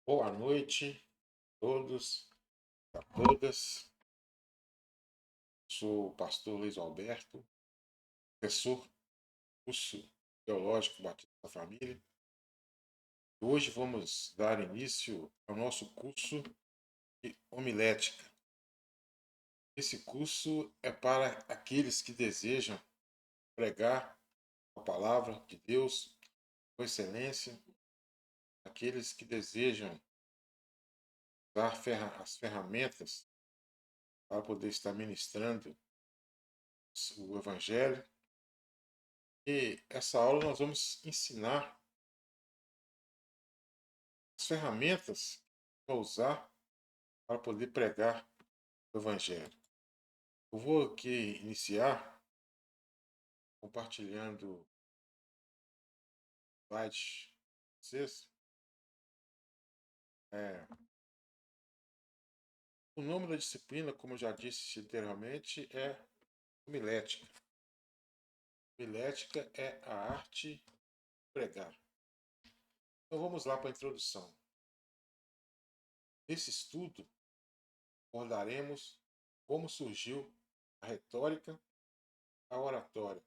Boa noite a todos, a todas. Sou o pastor Luiz Alberto, professor do curso teológico Batista da Família. Hoje vamos dar início ao nosso curso de homilética. Esse curso é para aqueles que desejam pregar a palavra de Deus com excelência, aqueles que desejam usar as ferramentas para poder estar ministrando o Evangelho. E essa aula nós vamos ensinar as ferramentas para usar para poder pregar o Evangelho. Eu vou aqui iniciar compartilhando slides com vocês. O nome da disciplina, como eu já disse anteriormente, é homilética. Homilética é a arte de pregar. Então vamos lá para a introdução. Nesse estudo, abordaremos como surgiu a retórica, a oratória.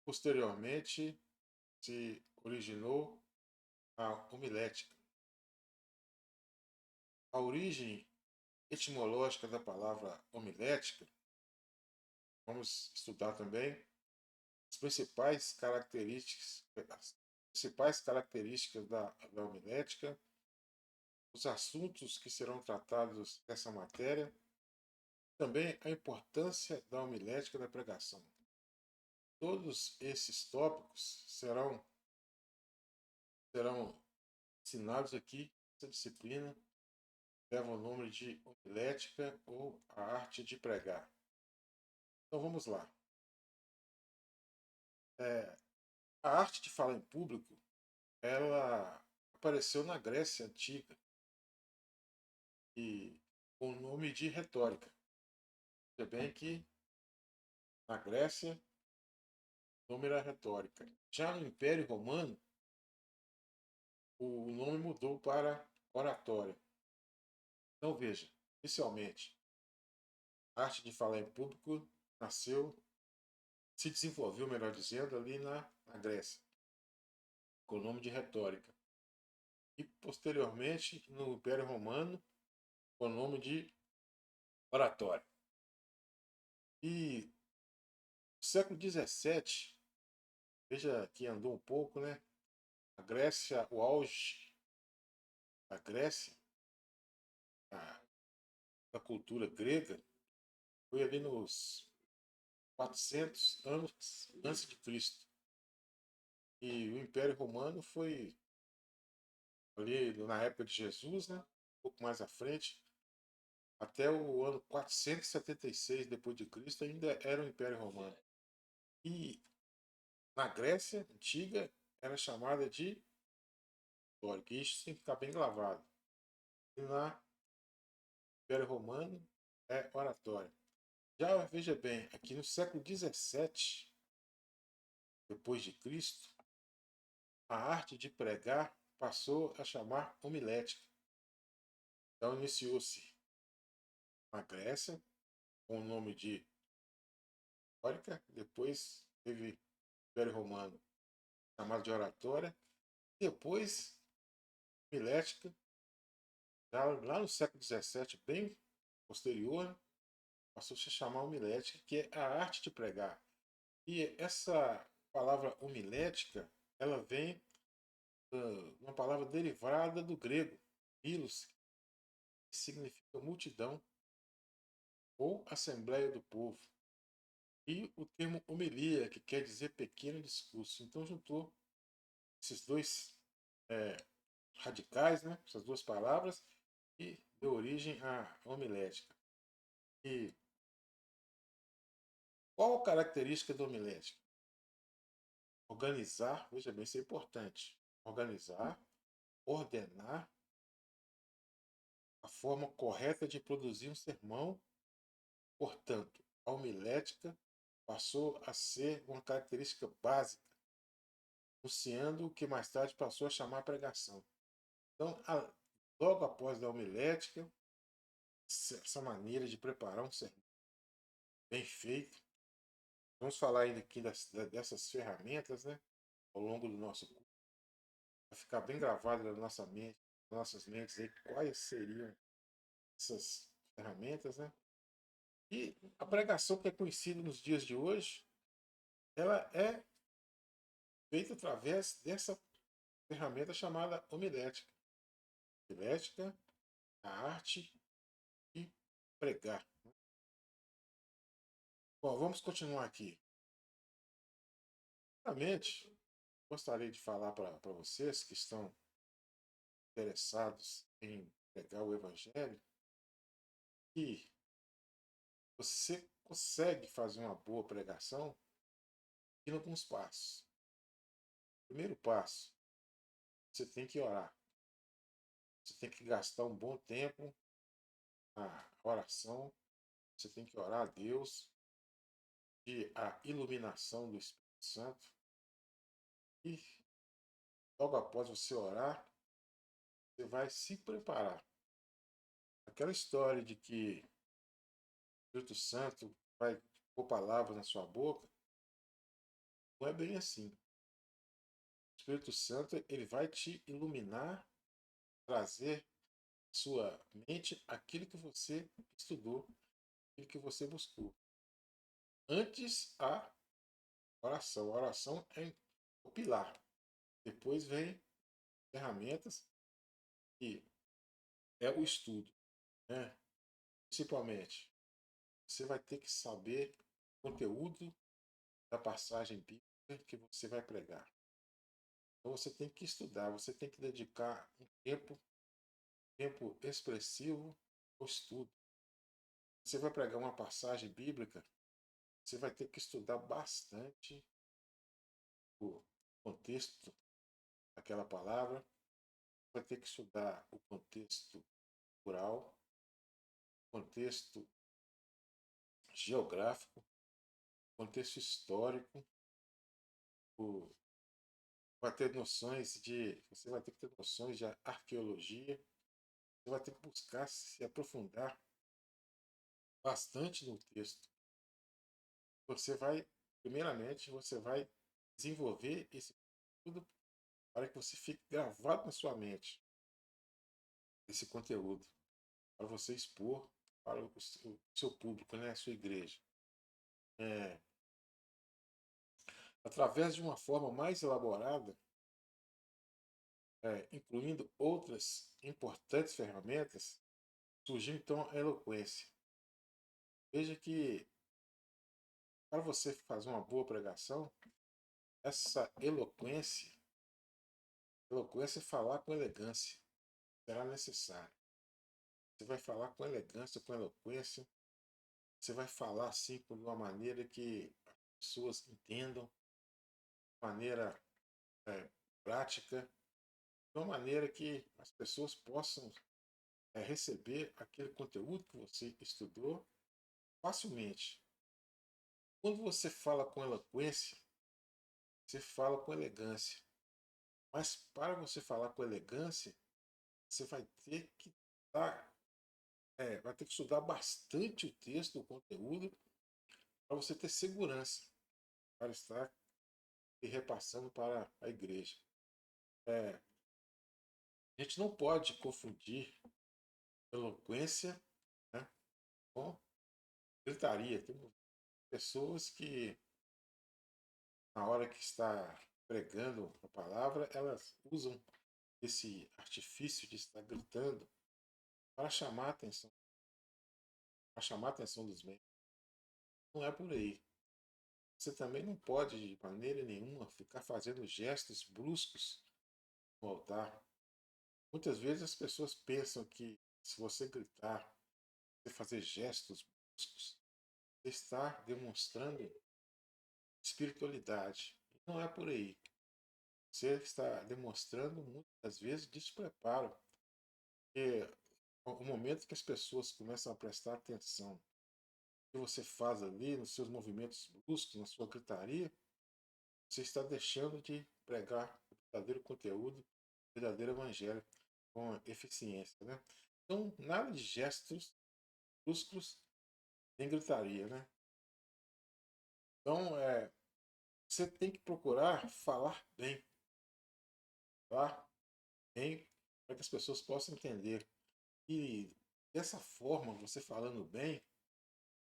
Posteriormente, se originou a homilética. A origem etimológica da palavra homilética, vamos estudar também as principais características da homilética, os assuntos que serão tratados nessa matéria, também a importância da homilética da pregação. Todos esses tópicos serão ensinados aqui nessa disciplina, leva o nome de homilética ou a arte de pregar. Então vamos lá. A arte de falar em público, ela apareceu na Grécia Antiga e com o nome de retórica. Veja bem que na Grécia o nome era retórica. Já no Império Romano, o nome mudou para oratória. Então veja, inicialmente, a arte de falar em público se desenvolveu, melhor dizendo, ali na Grécia, com o nome de retórica. E posteriormente, no Império Romano, com o nome de oratória. E no século XVII, veja que andou um pouco, né? A Grécia, o auge da Grécia, da cultura grega, foi ali nos 400 anos antes de Cristo. E o Império Romano foi ali na época de Jesus, né? Um pouco mais à frente, até o ano 476 depois de Cristo ainda era o Império Romano. E na Grécia antiga era chamada de retórica. Isso tem que ficar bem gravado. E na Império Romano é oratória. Já veja bem, aqui no século XVII depois de Cristo, a arte de pregar passou a chamar homilética. Então iniciou-se na Grécia com o nome de retórica, depois teve o Império Romano chamado de oratória, depois homilética, já lá no século XVII, bem posterior, passou -se a chamar homilética, que é a arte de pregar. E essa palavra homilética, ela vem uma palavra derivada do grego, milos, que significa multidão ou assembleia do povo. E o termo homilia, que quer dizer pequeno discurso. Então juntou esses dois radicais, né, essas duas palavras, e deu origem à homilética. E qual a característica da homilética? Organizar, veja bem, isso é importante. Organizar, ordenar a forma correta de produzir um sermão. Portanto, a homilética passou a ser uma característica básica, anunciando o que mais tarde passou a chamar pregação. Então, logo após a homilética, essa maneira de preparar um sermão bem feito. Vamos falar ainda aqui dessas ferramentas, né? Ao longo do nosso curso. Vai ficar bem gravado na nossa mente, nas nossas mentes aí, quais seriam essas ferramentas, né? E a pregação que é conhecida nos dias de hoje, ela é feita através dessa ferramenta chamada homilética. Homilética, a arte de pregar. Bom, vamos continuar aqui. Primeiramente, gostaria de falar para vocês que estão interessados em pregar o Evangelho que você consegue fazer uma boa pregação em alguns passos. Primeiro passo, você tem que orar. Você tem que gastar um bom tempo na oração. Você tem que orar a Deus e a iluminação do Espírito Santo. E logo após você orar, você vai se preparar. Aquela história de que o Espírito Santo vai pôr palavras na sua boca, não é bem assim. O Espírito Santo ele vai te iluminar, trazer à sua mente aquilo que você estudou, aquilo que você buscou. Antes a oração. A oração é o pilar. Depois vem ferramentas e é o estudo, né? Principalmente, você vai ter que saber o conteúdo da passagem bíblica que você vai pregar. Então você tem que estudar, você tem que dedicar um tempo expressivo ao estudo. Você vai pregar uma passagem bíblica, você vai ter que estudar bastante o contexto daquela palavra, vai ter que estudar o contexto cultural, contexto geográfico, contexto histórico, vai ter noções você vai ter que ter noções de arqueologia, você vai ter que buscar se aprofundar bastante no texto. Primeiramente, você vai desenvolver esse conteúdo para que você fique gravado na sua mente esse conteúdo, para você expor para o seu público, né, a sua igreja. É, através de uma forma mais elaborada, incluindo outras importantes ferramentas, surgiu então a eloquência. Veja que para você fazer uma boa pregação, essa eloquência é falar com elegância, será necessário. Você vai falar com elegância, com eloquência, você vai falar assim de uma maneira que as pessoas entendam, de maneira prática, de uma maneira que as pessoas possam receber aquele conteúdo que você estudou facilmente. Quando você fala com eloquência, você fala com elegância. Mas para você falar com elegância, você vai ter que estudar bastante o texto, o conteúdo, para você ter segurança para estar repassando para a igreja. A gente não pode confundir eloquência, né, com gritaria. Tem pessoas que, na hora que está pregando a palavra, elas usam esse artifício de estar gritando para chamar a atenção dos membros. Não é por aí. Você também não pode, de maneira nenhuma, ficar fazendo gestos bruscos no altar. Muitas vezes as pessoas pensam que se você gritar, você fazer gestos bruscos, você está demonstrando espiritualidade. Não é por aí. Você está demonstrando muitas vezes despreparo. Porque o momento que as pessoas começam a prestar atenção no que você faz ali, nos seus movimentos bruscos, na sua gritaria, você está deixando de pregar o verdadeiro conteúdo, o verdadeiro evangelho. com eficiência, né? Então, nada de gestos bruscos nem gritaria, né? Então, você tem que procurar falar bem, para que as pessoas possam entender. E dessa forma, você falando bem,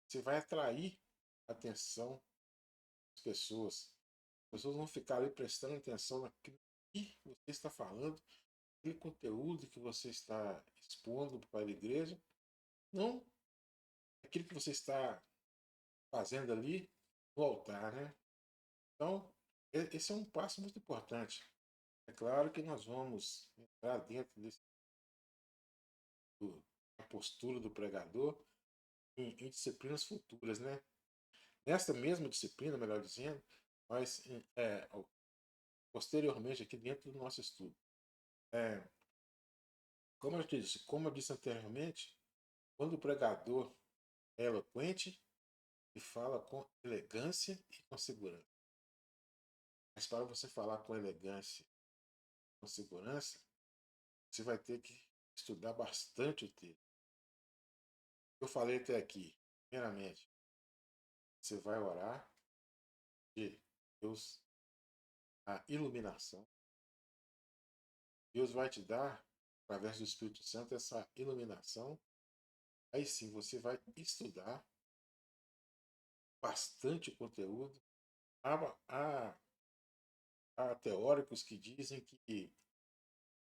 você vai atrair a atenção das pessoas. As pessoas vão ficar ali prestando atenção naquilo que você está falando, aquele conteúdo que você está expondo para a igreja, não aquilo que você está fazendo ali no altar, né? Então, esse é um passo muito importante. É claro que nós vamos entrar dentro da postura do pregador em disciplinas futuras, né? Nesta mesma disciplina, melhor dizendo, mas posteriormente aqui dentro do nosso estudo. É, como eu disse anteriormente, quando o pregador é eloquente e fala com elegância e com segurança. Mas para você falar com elegância e com segurança, você vai ter que estudar bastante o texto. Eu falei até aqui, primeiramente, você vai orar de Deus a iluminação. Deus vai te dar, através do Espírito Santo, essa iluminação. Aí sim você vai estudar bastante conteúdo. Há, há, há teóricos que dizem que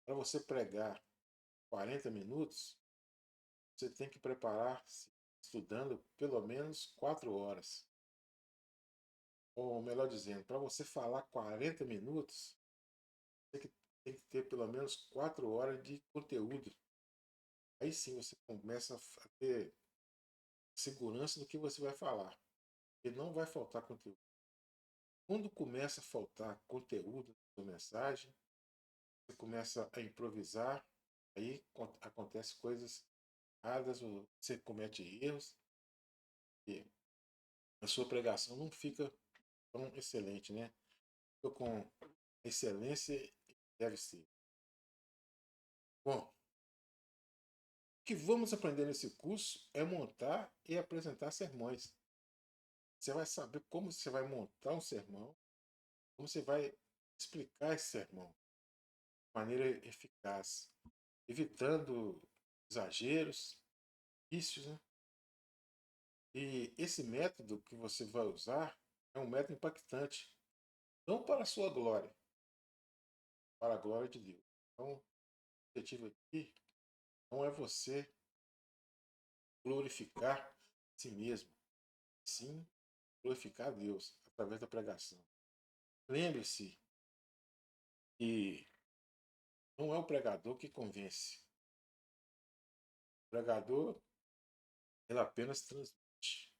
para você pregar 40 minutos, você tem que preparar-se estudando pelo menos 4 horas. Ou melhor dizendo, para você falar 40 minutos, tem que ter pelo menos 4 horas de conteúdo. Aí sim você começa a ter segurança do que você vai falar. E não vai faltar conteúdo. Quando começa a faltar conteúdo na sua mensagem, você começa a improvisar, aí acontecem coisas erradas, você comete erros, e a sua pregação não fica tão excelente, né? Fica com excelência que deve ser. Bom, o que vamos aprender nesse curso é montar e apresentar sermões. Você vai saber como você vai montar um sermão, como você vai explicar esse sermão de maneira eficaz, evitando exageros, vícios, né? E esse método que você vai usar é um método impactante, não para a sua glória, para a glória de Deus. Então, o objetivo aqui não é você glorificar a si mesmo, sim glorificar a Deus através da pregação. Lembre-se que não é o pregador que convence. O pregador, ele apenas transmite.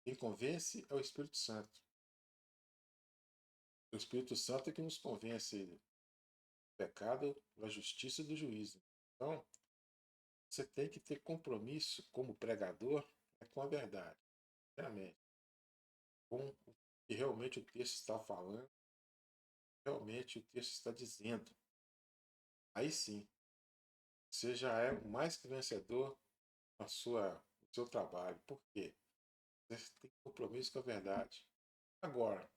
Quem convence é o Espírito Santo. O Espírito Santo é que nos convence do pecado, da justiça e do juízo. Então, você tem que ter compromisso como pregador com a verdade, realmente, com o que realmente o texto está falando, realmente o texto está dizendo. Aí sim, você já é mais que vencedor no seu trabalho. Por quê? Você tem compromisso com a verdade. Agora,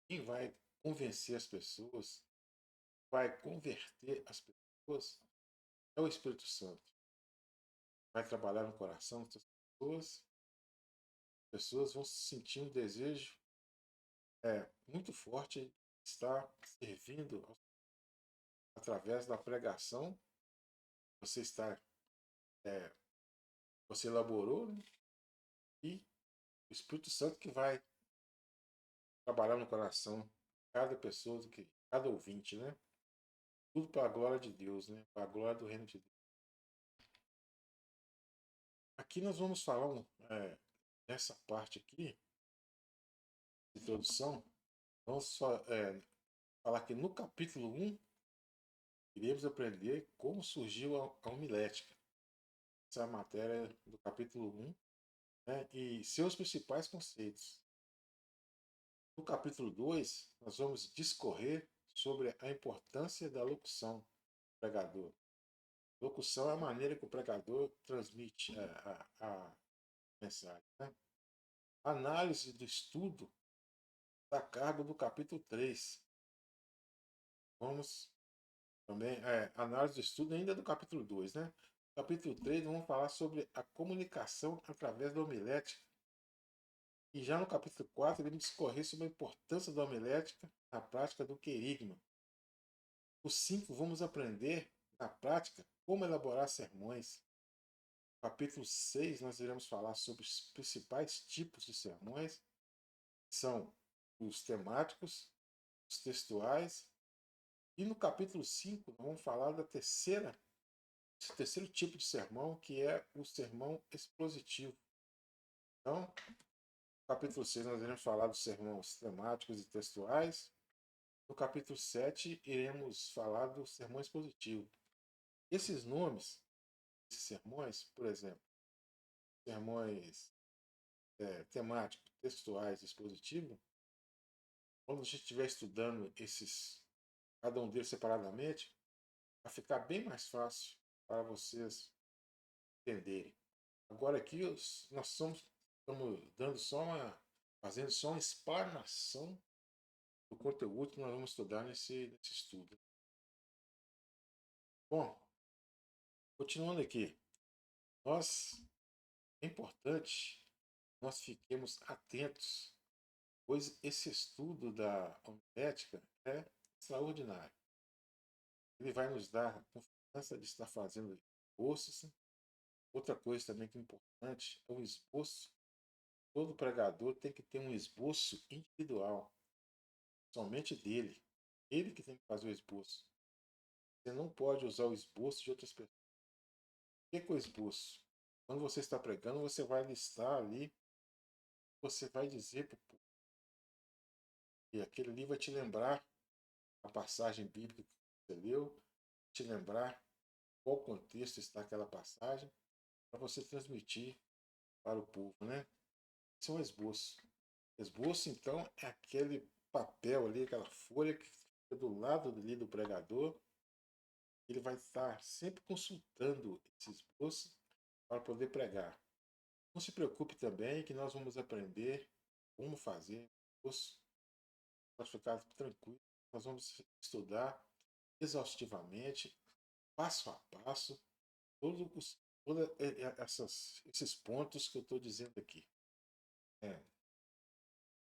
quem vai convencer as pessoas, vai converter as pessoas, é o Espírito Santo. Vai trabalhar no coração das pessoas, as pessoas vão sentir um desejo muito forte de estar servindo através da pregação. Você está, é, você elaborou, né? E o Espírito Santo que vai trabalhar no coração de cada pessoa, cada ouvinte, né? Tudo para a glória de Deus, né? Para a glória do reino de Deus. Aqui nós vamos falar nessa parte aqui de introdução. Vamos falar que no capítulo 1 iremos aprender como surgiu a homilética. Essa é a matéria do capítulo 1, né? E seus principais conceitos. No capítulo 2, nós vamos discorrer sobre a importância da locução do pregador. Locução é a maneira que o pregador transmite a mensagem, né? Análise do estudo da carga do capítulo 3. Vamos também, análise do estudo ainda do capítulo 2, né? Capítulo 3, vamos falar sobre a comunicação através da homilética. E já no capítulo 4, ele discorrer sobre a importância da homilética na prática do querigma. O 5, vamos aprender na prática como elaborar sermões. No capítulo 6, nós iremos falar sobre os principais tipos de sermões, que são os temáticos, os textuais. E no capítulo 5, nós vamos falar da terceiro tipo de sermão, que é o sermão expositivo. Então, no capítulo 6, nós iremos falar dos sermões temáticos e textuais. No capítulo 7, iremos falar do sermão expositivo. Esses nomes, esses sermões, por exemplo, sermões temáticos, textuais, expositivos, quando a gente estiver estudando cada um deles separadamente, vai ficar bem mais fácil para vocês entenderem. Agora aqui nós estamos dando fazendo só uma explanação do conteúdo que nós vamos estudar nesse estudo. Bom, continuando aqui, é importante nós fiquemos atentos, pois esse estudo da homilética é extraordinário. Ele vai nos dar a confiança de estar fazendo esboços. Outra coisa também que é importante é o esboço. Todo pregador tem que ter um esboço individual, somente dele. Ele que tem que fazer o esboço. Você não pode usar o esboço de outras pessoas. O que é o esboço? Quando você está pregando, você vai listar ali, você vai dizer para o povo. E aquele ali vai te lembrar a passagem bíblica que você leu, te lembrar qual contexto está aquela passagem, para você transmitir para o povo, né? Isso é um esboço. Esboço, então, é aquele papel ali, aquela folha que fica do lado ali do pregador. Ele vai estar sempre consultando esse esboço para poder pregar. Não se preocupe também que nós vamos aprender como fazer esboço. Pode ficar tranquilo. Nós vamos estudar exaustivamente, passo a passo, todos esses pontos que eu estou dizendo aqui. É.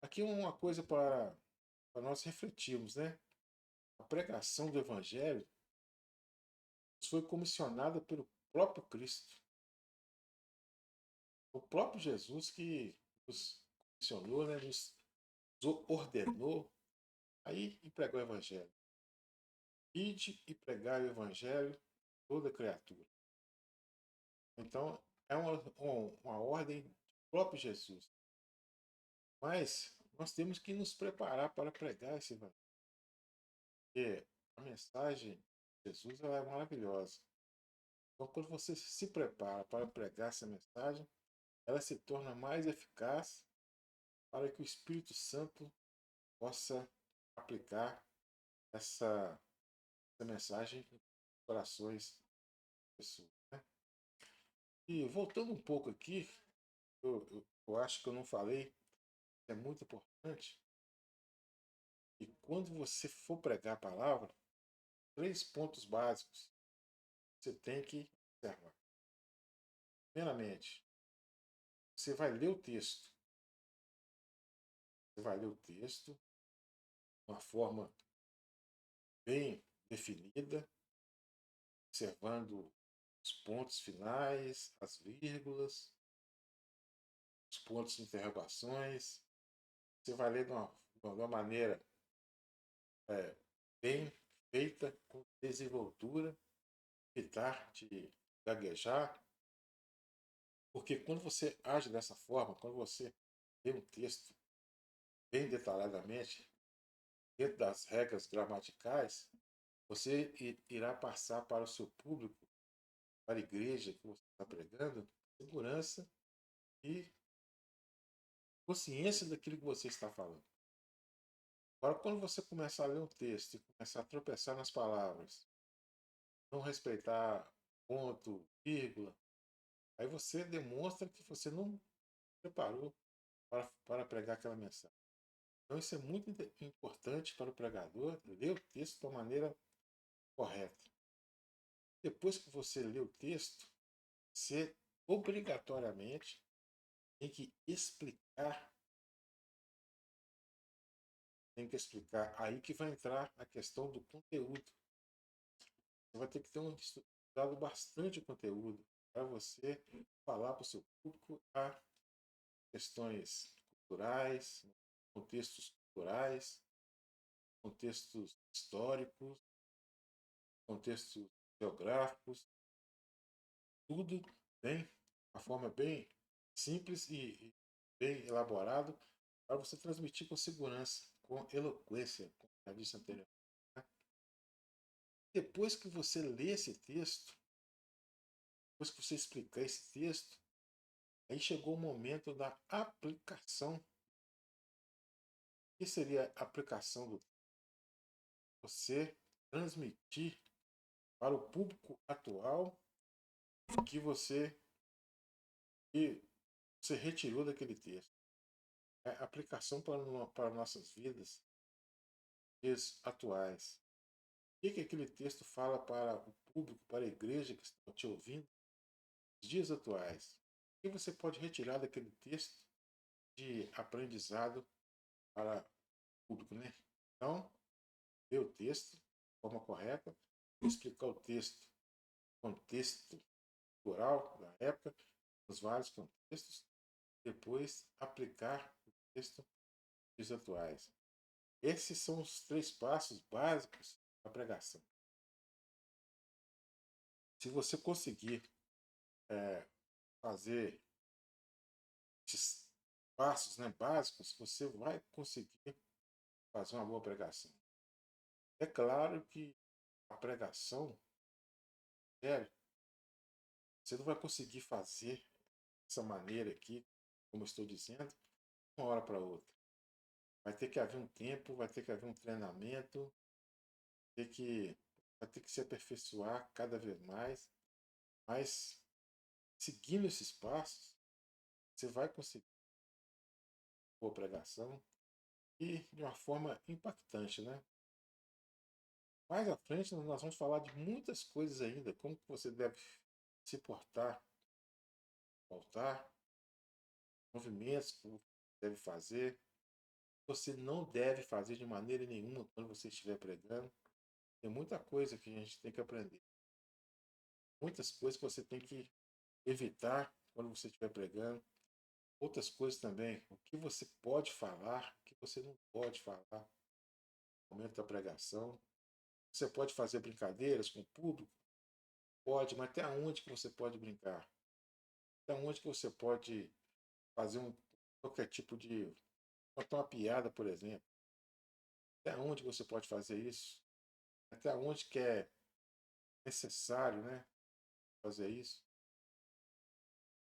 Aqui uma coisa para nós refletirmos, né? A pregação do Evangelho foi comissionada pelo próprio Cristo. O próprio Jesus que nos comissionou, né? Nos ordenou aí e pregar o Evangelho. Ide e pregar o Evangelho a toda criatura. Então, é uma ordem do próprio Jesus. Mas nós temos que nos preparar para pregar esse Evangelho. Porque a mensagem de Jesus ela é maravilhosa. Então, quando você se prepara para pregar essa mensagem, ela se torna mais eficaz para que o Espírito Santo possa aplicar essa mensagem nos corações das pessoas. Né? E voltando um pouco aqui, eu acho que eu não falei, é muito importante. E quando você for pregar a palavra, 3 pontos básicos você tem que observar. Primeiramente, você vai ler o texto. Você vai ler o texto de uma forma bem definida, observando os pontos finais, as vírgulas, os pontos de interrogações. Você vai ler de uma maneira é, bem feita, com desenvoltura, evitar de gaguejar, porque quando você age dessa forma, quando você lê um texto bem detalhadamente, dentro das regras gramaticais, você irá passar para o seu público, para a igreja que você está pregando, segurança e consciência daquilo que você está falando. Agora, quando você começar a ler um texto e começar a tropeçar nas palavras, não respeitar ponto, vírgula. Aí você demonstra que você não preparou para pregar aquela mensagem. Então isso é muito importante para o pregador ler o texto da maneira correta. Depois que você lê o texto, você obrigatoriamente tem que explicar, Aí que vai entrar a questão do conteúdo. Você vai ter que ter estudado bastante o conteúdo para você falar para o seu público a questões culturais, contextos culturais, contextos históricos, contextos geográficos, tudo bem, uma forma bem simples e bem elaborado para você transmitir com segurança, com eloquência, como já disse anteriormente. Depois que você lê esse texto, depois que você explicar esse texto, aí chegou o momento da aplicação. O que seria a aplicação do você transmitir para o público atual que que você retirou daquele texto? É a aplicação para nossas vidas, dias atuais. O que aquele texto fala para o público, para a igreja que está te ouvindo, nos dias atuais? O que você pode retirar daquele texto de aprendizado para o público, né? Então, ler o texto de forma correta, explicar o texto, contexto cultural da época, nos vários contextos, depois aplicar o texto nos dias atuais. Esses são os 3 passos básicos da pregação. Se você conseguir fazer esses passos, né, básicos, você vai conseguir fazer uma boa pregação. É claro que a pregação, você não vai conseguir fazer dessa maneira aqui, como eu estou dizendo, de uma hora para outra. Vai ter que haver um tempo, vai ter que haver um treinamento, vai ter que se aperfeiçoar cada vez mais, mas seguindo esses passos, você vai conseguir boa pregação e de uma forma impactante, né? Mais à frente nós vamos falar de muitas coisas ainda, como que você deve se portar, voltar, movimentos que você deve fazer, você não deve fazer de maneira nenhuma quando você estiver pregando. Tem muita coisa que a gente tem que aprender. Muitas coisas que você tem que evitar quando você estiver pregando. Outras coisas também, o que você pode falar, o que você não pode falar no momento da pregação. Você pode fazer brincadeiras com o público? Pode, mas até onde que você pode brincar? Até onde que você pode fazer qualquer tipo de... contar uma piada, por exemplo? Até onde você pode fazer isso? Até onde que é necessário, né, fazer isso?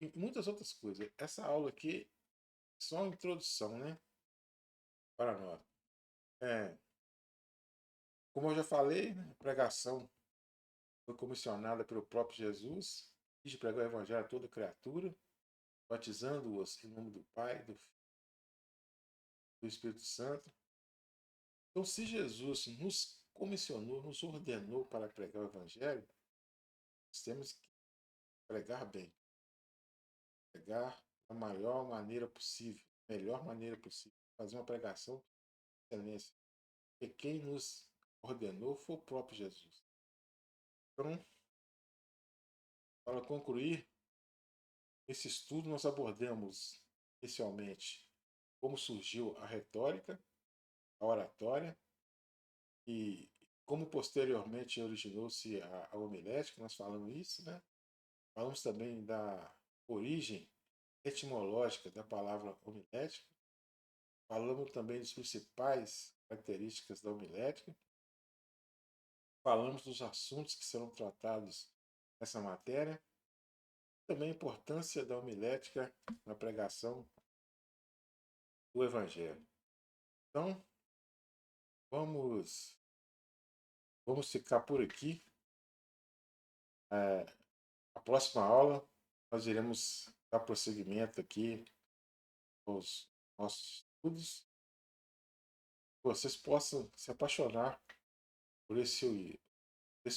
E muitas outras coisas. Essa aula aqui é só uma introdução, né, para nós. É, como eu já falei, né, a pregação foi comissionada pelo próprio Jesus, de pregar o evangelho a toda criatura, batizando-os em nome do Pai, do Espírito Santo. Então, se Jesus nos comissionou, nos ordenou para pregar o evangelho, nós temos que pregar bem, pregar da maior maneira possível, melhor maneira possível, fazer uma pregação de excelência. E quem nos ordenou foi o próprio Jesus. Então, para concluir, esse estudo nós abordamos inicialmente como surgiu a retórica, a oratória e como posteriormente originou-se a homilética, nós falamos isso, né? Falamos também da origem etimológica da palavra homilética, falamos também das principais características da homilética, falamos dos assuntos que serão tratados nessa matéria, também a importância da homilética na pregação do Evangelho. Então, vamos ficar por aqui. A próxima aula nós iremos dar prosseguimento aqui aos nossos estudos. Vocês possam se apaixonar por esse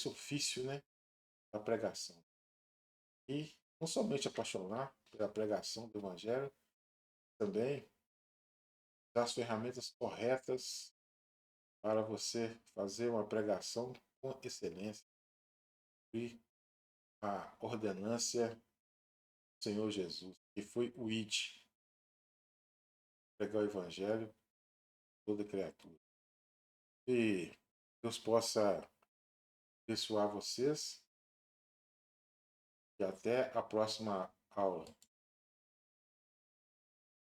ofício, né, da pregação. E não somente apaixonar pela pregação do Evangelho, também dar as ferramentas corretas para você fazer uma pregação com excelência e a ordenância do Senhor Jesus, que foi o id, pregar o Evangelho a toda criatura. E Deus possa abençoar vocês e até a próxima aula.